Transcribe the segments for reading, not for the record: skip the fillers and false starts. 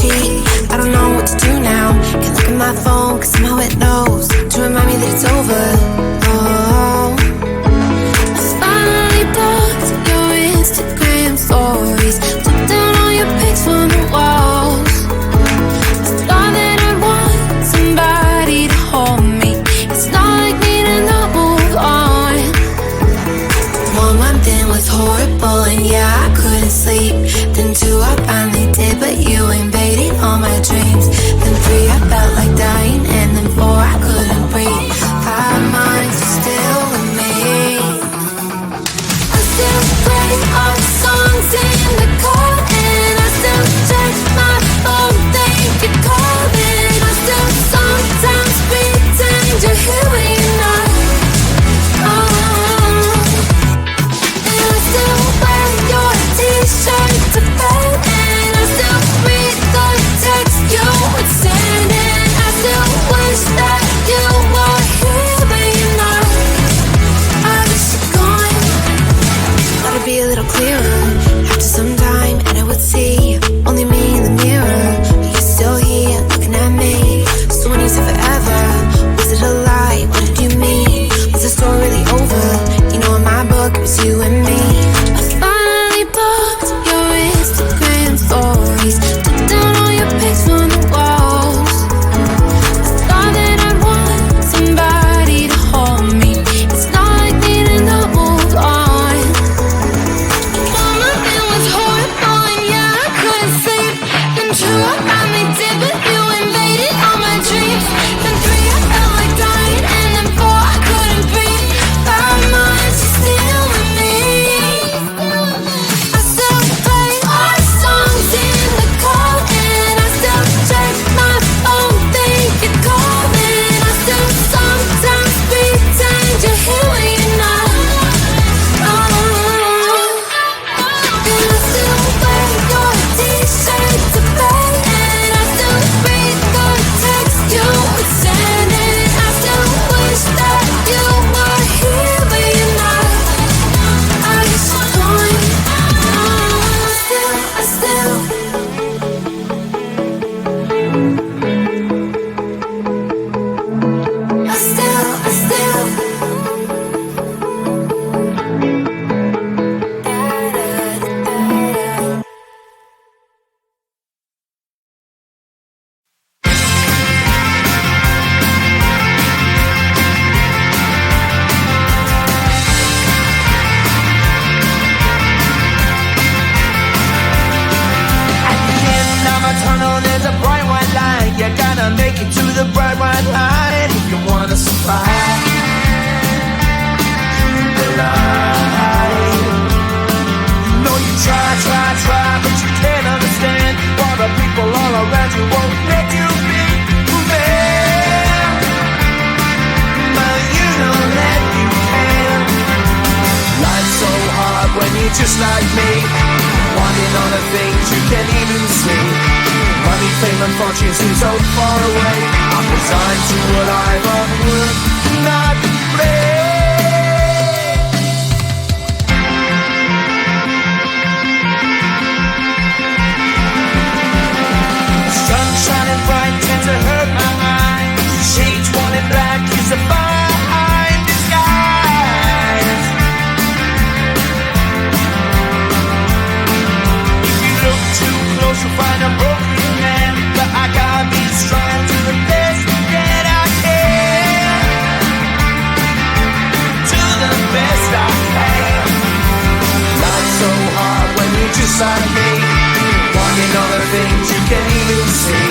cheat. I don't know what to do now. Can't look at my phone, cause somehow it knows to remind me that it's over. Oh, I finally blocked your Instagram stories, took down all your pics from the walls. I thought that I'd want somebody to hold me. It's not like me to not move on. 1 month in was horrible, and yeah, I couldn't sleep. Then 2, I finally did, but you invaded all my dreams. Then 3, I felt like dying, and then 4, I couldn't breathe. 5 months, you're still with me. I still play all the songs in the car, and I still check my phone, think you're calling. I still sometimes pretend you're here when you're not. And I still wear your t-shirt to bed, and I still read the text you would send, and I still wish that you were here but you're not. I wish you're gone. Thought it'd be a little clearer after some time, and I would see only me in the mirror, but you're still here looking at me. So when you said forever, was it a lie? What did you mean? Was the story really over? You know, in my book it was you and me. I finally blocked your Instagram stories, took down all your pics from the walls. I thought that I'd want somebody to hold me. It's not like me to not move on. 1 month it was horrible, and yeah, I couldn't sleep. Then 2, I finally did, but you invaded all my dreams. Then 3, I felt like dying, and then 4, I couldn't breathe. 5 months, you're still with me. I still play all the songs in the car, and I still check my phone, think you're calling. I still sometimes pretend you're here when you're not. And I still wear your t-shirt to bed, and I still read the text you would send, and I still wish that you were here but you're not. I wish you're gone. I still At the end of a tunnel, there's a bright white light. You gotta make it to the bright white light if you wanna survive. The light. You know you try, but you can't understand why the people all around you won't let you be who they are. But you know that you can. Life's so hard when you're just like me, wanting all the things you can't even see. Money, fame, and fortune seem so far away. I'm resigned to what I've would not play. Sun shining bright tends to hurt my eyes. Shades worn in black is a fine disguise. If you look too close, you'll find a broken man. But I gotta be strong to the best that I can. To the best I can. Life's so hard when you're just like me, wanting all the things you can't even see.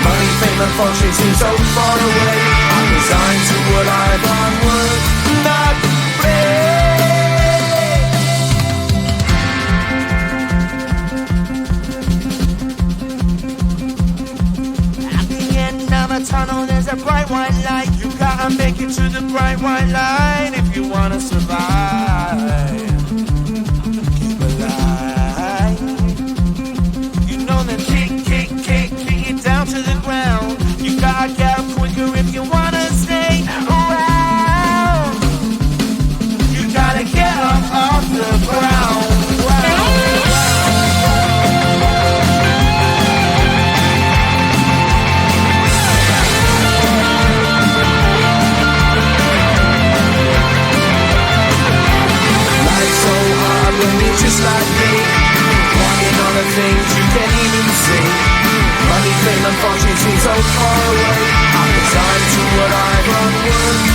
Money, fame, and fortune seem so far away. I'm resigned to what I thought would not play. At the end of a tunnel, there's a bright white light. You gotta make it to the bright white light if you wanna survive. Keep alive. You know that kick it down to the ground. You gotta get up quicker if you wanna stay around. You gotta get up off the ground. far away. I'm resigned to what I've unlearned.